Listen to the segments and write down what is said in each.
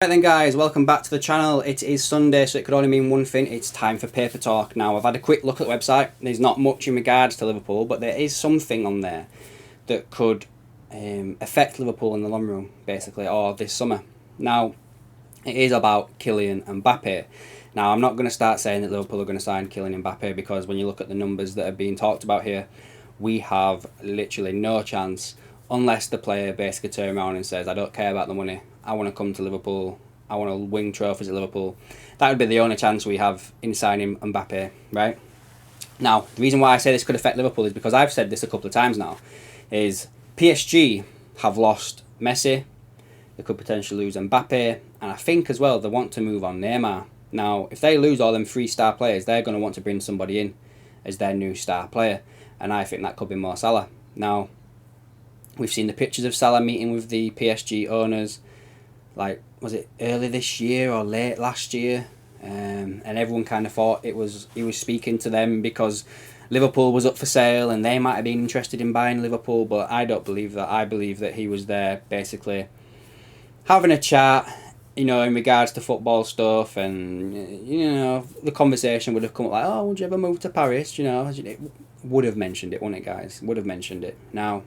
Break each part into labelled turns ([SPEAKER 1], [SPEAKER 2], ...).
[SPEAKER 1] Right then guys, welcome back to the channel. It is Sunday, so it could only mean one thing. It's time for Paper Talk. Now, I've had a quick look at the website. There's not much in regards to Liverpool, but there is something on there that could affect Liverpool in the long run, basically, or this summer. Now, it is about Kylian Mbappe. Now, I'm not going to start saying that Liverpool are going to sign Kylian Mbappe, because when you look at the numbers that are being talked about here, we have literally no chance unless the player basically turns around and says, I don't care about the money, I want to come to Liverpool, I want to win trophies at Liverpool. That would be the only chance we have in signing Mbappe, right? Now, the reason why I say this could affect Liverpool is because I've said this a couple of times now, is PSG have lost Messi, they could potentially lose Mbappe, and I think as well they want to move on Neymar. Now, if they lose all them 3-star players, they're going to want to bring somebody in as their new star player, and I think that could be Mo Salah. Now, we've seen the pictures of Salah meeting with the PSG owners, like, was it early this year or late last year? And everyone kind of thought he was speaking to them because Liverpool was up for sale and they might have been interested in buying Liverpool, but I don't believe that. I believe that he was there basically having a chat, in regards to football stuff, and, the conversation would have come up like, oh, would you ever move to Paris? It would have mentioned it, wouldn't it, guys? Would have mentioned it. Now,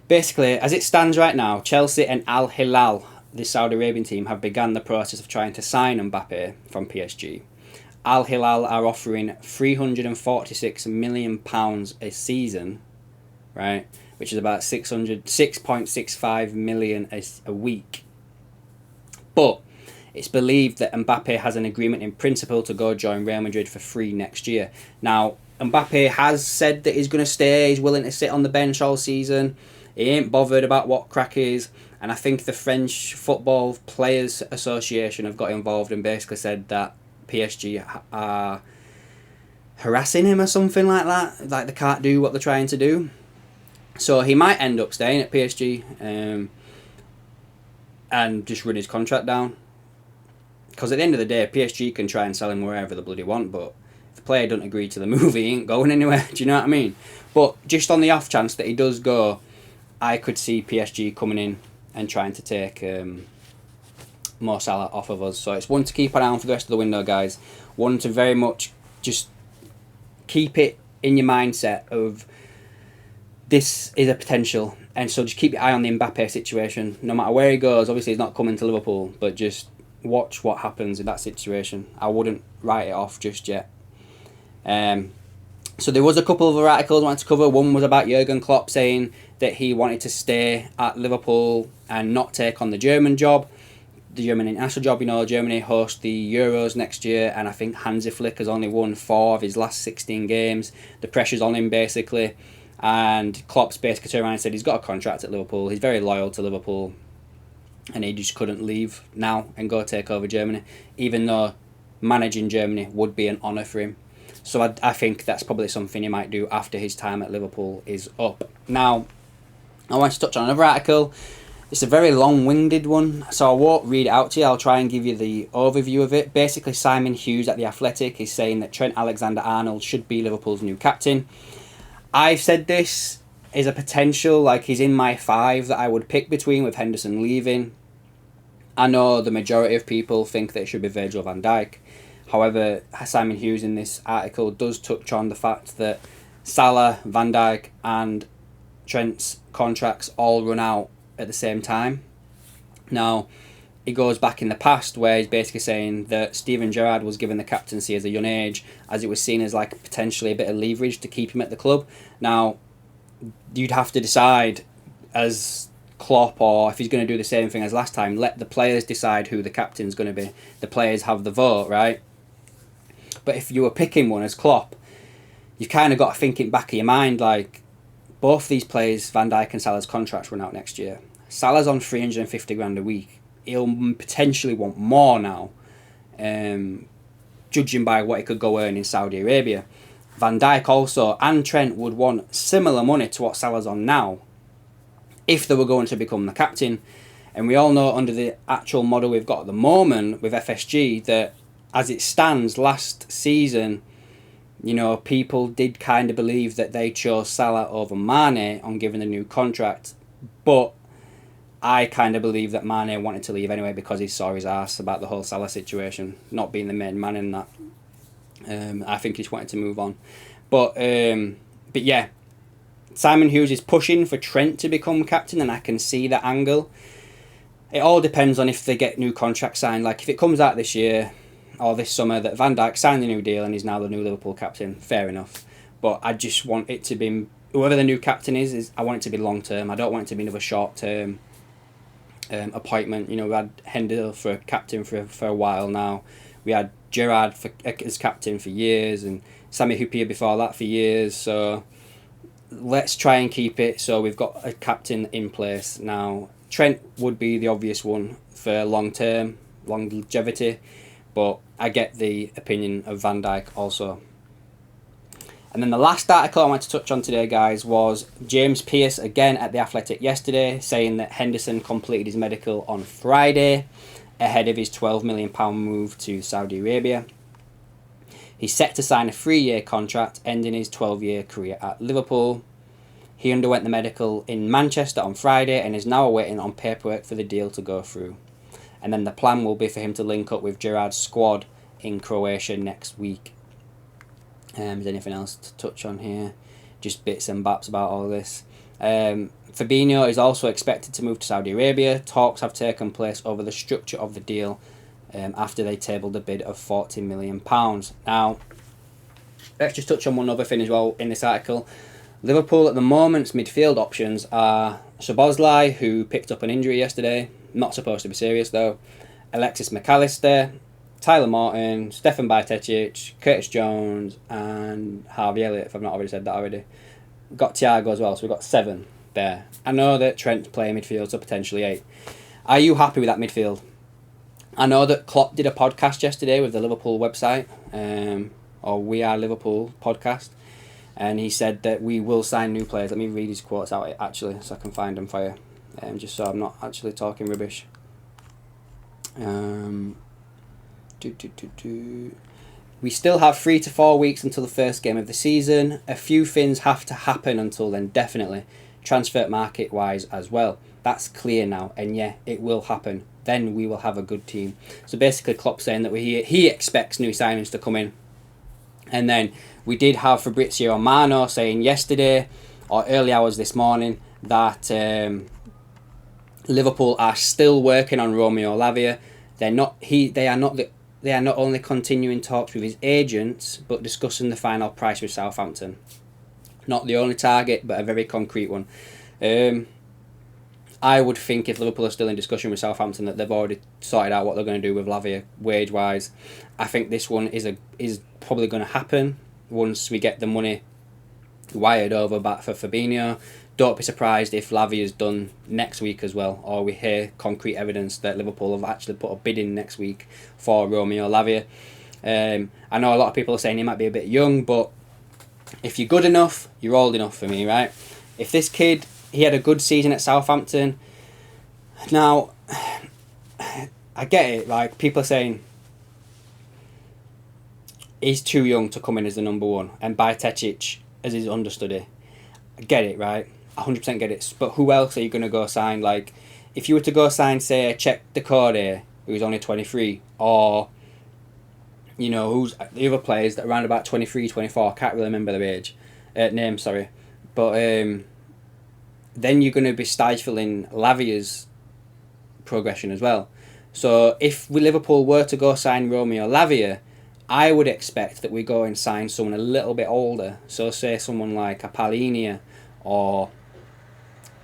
[SPEAKER 1] basically, as it stands right now, Chelsea and Al Hilal, the Saudi Arabian team, have begun the process of trying to sign Mbappe from PSG. Al Hilal are offering £346 million a season, right, which is about 6.65 million a week. But it's believed that Mbappe has an agreement in principle to go join Real Madrid for free next year. Now, Mbappe has said that he's going to stay, he's willing to sit on the bench all season. He ain't bothered about what crack is. And I think the French Football Players Association have got involved and basically said that PSG are harassing him or something like that. Like they can't do what they're trying to do. So he might end up staying at PSG and just run his contract down. Because at the end of the day, PSG can try and sell him wherever they bloody want, but if the player doesn't agree to the move, he ain't going anywhere. Do you know what I mean? But just on the off chance that he does go, I could see PSG coming in and trying to take Mo Salah off of us. So it's one to keep an eye on for the rest of the window, guys. One to very much just keep it in your mindset of this is a potential. And so just keep your eye on the Mbappe situation. No matter where he goes, obviously he's not coming to Liverpool, but just watch what happens in that situation. I wouldn't write it off just yet. So there was a couple of other articles I wanted to cover. One was about Jurgen Klopp saying that he wanted to stay at Liverpool and not take on the German job, the German international job. Germany host the Euros next year, and I think Hansi Flick has only won 4 of his last 16 games. The pressure's on him, basically. And Klopp's basically turned around and said he's got a contract at Liverpool. He's very loyal to Liverpool, and he just couldn't leave now and go take over Germany, even though managing Germany would be an honour for him. So I think that's probably something he might do after his time at Liverpool is up. Now, I want to touch on another article. It's a very long-winded one, so I won't read it out to you. I'll try and give you the overview of it. Basically, Simon Hughes at The Athletic is saying that Trent Alexander-Arnold should be Liverpool's new captain. I've said this is a potential, like he's in my 5 that I would pick between with Henderson leaving. I know the majority of people think that it should be Virgil van Dijk. However, Simon Hughes in this article does touch on the fact that Salah, Van Dijk and Trent's contracts all run out at the same time. Now, he goes back in the past where he's basically saying that Steven Gerrard was given the captaincy as a young age, as it was seen as like potentially a bit of leverage to keep him at the club. Now, you'd have to decide as Klopp, or if he's going to do the same thing as last time, let the players decide who the captain's going to be. The players have the vote, right? But if you were picking one as Klopp, you've kind of got to think in back of your mind, like, both these players, Van Dijk and Salah's contracts run out next year. Salah's on 350 grand a week. He'll potentially want more now, judging by what he could go earn in Saudi Arabia. Van Dijk also, and Trent, would want similar money to what Salah's on now if they were going to become the captain. And we all know under the actual model we've got at the moment with FSG that as it stands last season, people did kind of believe that they chose Salah over Mane on giving the new contract. But I kind of believe that Mane wanted to leave anyway because he saw his arse about the whole Salah situation, not being the main man in that. I think he just wanted to move on. But yeah, Simon Hughes is pushing for Trent to become captain, and I can see that angle. It all depends on if they get new contracts signed. Like, if it comes out this year or this summer that Van Dijk signed a new deal and he's now the new Liverpool captain, fair enough. But I just want it to be, whoever the new captain is I want it to be long term. I don't want it to be another short term appointment. You know, we had Henderson for captain for a while now. We had Gerrard as captain for years, and Sami Hyypiä before that for years. So let's try and keep it so we've got a captain in place now. Trent would be the obvious one for long-term longevity, but I get the opinion of Van Dijk also. And then the last article I want to touch on today, guys, was James Pearce again at The Athletic yesterday, saying that Henderson completed his medical on Friday ahead of his £12 million move to Saudi Arabia. He's set to sign a 3-year contract, ending his 12-year career at Liverpool. He underwent the medical in Manchester on Friday and is now awaiting on paperwork for the deal to go through. And then the plan will be for him to link up with Gerrard's squad in Croatia next week. Is there anything else to touch on here? Just bits and bops about all this. Fabinho is also expected to move to Saudi Arabia. Talks have taken place over the structure of the deal after they tabled a bid of £40 million. Now, let's just touch on one other thing as well in this article. Liverpool at the moment's midfield options are Szoboszlai, who picked up an injury yesterday, not supposed to be serious though, Alexis McAllister, Tyler Morton, Stefan Bajcetic, Curtis Jones, and Harvey Elliott, if I've not already said that already. We've got Thiago as well, so we've got 7 there. I know that Trent's playing midfield, so potentially 8. Are you happy with that midfield? I know that Klopp did a podcast yesterday with the Liverpool website, or We Are Liverpool podcast, and he said that we will sign new players. Let me read his quotes out actually, so I can find them for you, just so I'm not actually talking rubbish. We still have 3 to 4 weeks until the first game of the season. A few things have to happen until then, definitely. Transfer market wise as well. That's clear now, and yeah, it will happen. Then we will have a good team. So basically Klopp saying that he expects new signings to come in. And then we did have Fabrizio Romano saying yesterday, or early hours this morning, that Liverpool are still working on Romeo Lavia. They are not only continuing talks with his agents, but discussing the final price with Southampton. Not the only target, but a very concrete one. I would think if Liverpool are still in discussion with Southampton that they've already sorted out what they're going to do with Lavia wage-wise. I think this one is probably going to happen once we get the money wired over back for Fabinho. Don't be surprised if Lavia's done next week as well, or we hear concrete evidence that Liverpool have actually put a bid in next week for Romeo Lavia. I know a lot of people are saying he might be a bit young, but if you're good enough, you're old enough for me, right? If this kid, he had a good season at Southampton. Now, I get it, like, people are saying he's too young to come in as the number one, and Bajcetic as his understudy. I get it, right? 100% get it. But who else are you going to go sign? Like, if you were to go sign, say, Czech Decore, who's only 23, or, you know, who's the other players that are around about 23, 24, can't really remember their name, sorry. But then you're going to be stifling Lavia's progression as well. So if Liverpool were to go sign Romeo Lavia, I would expect that we go and sign someone a little bit older. So say someone like a Palhinha or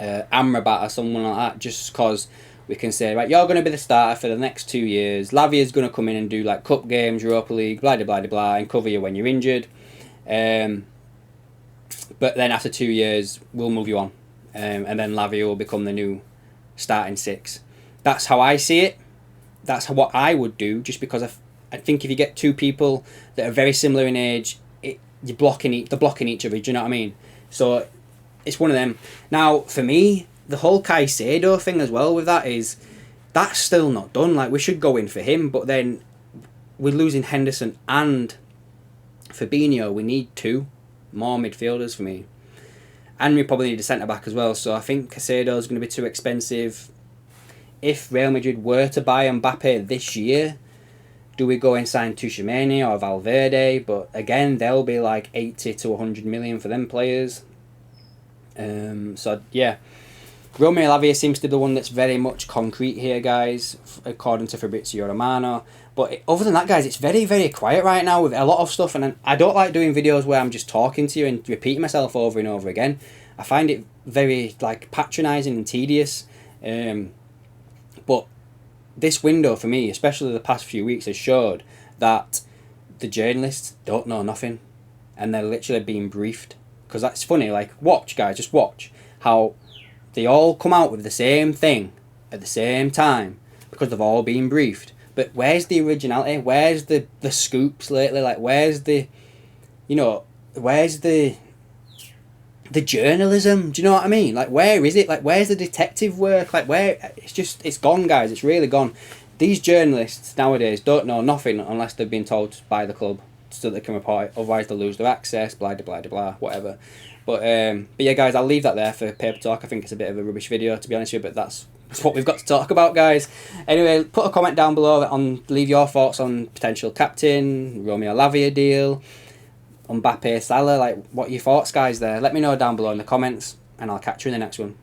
[SPEAKER 1] Amrabat or someone like that, just because we can say, right, you're going to be the starter for the next 2 years. Lavia's going to come in and do like cup games, Europa League, blah, blah, blah, blah, and cover you when you're injured. But then after 2 years, we'll move you on. And then Lavia will become the new starting 6. That's how I see it. That's what I would do, just because I think if you get 2 people that are very similar in age, they're blocking each other, do you know what I mean? So it's one of them. Now, for me, the whole Caicedo thing as well with that's still not done. Like, we should go in for him, but then we're losing Henderson and Fabinho. We need 2 more midfielders for me. And we probably need a centre-back as well, so I think Caicedo's going to be too expensive. if Real Madrid were to buy Mbappe this year, do we go and sign Tchouaméni or Valverde? But again, they'll be like 80 to 100 million for them players. So yeah, Romeo Lavia seems to be the one that's very much concrete here, guys, according to Fabrizio Romano. But other than that, guys, it's very, very quiet right now with a lot of stuff, and I don't like doing videos where I'm just talking to you and repeating myself over and over again. I find it very like patronising and tedious. But this window for me, especially the past few weeks, has showed that the journalists don't know nothing, and they're literally being briefed. Because that's funny. Like, watch, guys, just watch how they all come out with the same thing at the same time because they've all been briefed. But where's the originality? Where's the scoops lately? Like, where's the, where's the journalism? Do you know what I mean? Like, where is it? Like, where's the detective work? Like, where? It's gone, guys. It's really gone. These journalists nowadays don't know nothing unless they've been told by the club so that they can report it. Otherwise, they'll lose their access, blah, blah, blah, blah, whatever. But yeah, guys, I'll leave that there for PaperTalk. I think it's a bit of a rubbish video, to be honest with you, but that's what we've got to talk about, guys. Anyway, put a comment down below leave your thoughts on potential captain, Romeo Lavia deal, Mbappe, Salah. Like, what are your thoughts, guys, there? Let me know down below in the comments, and I'll catch you in the next one.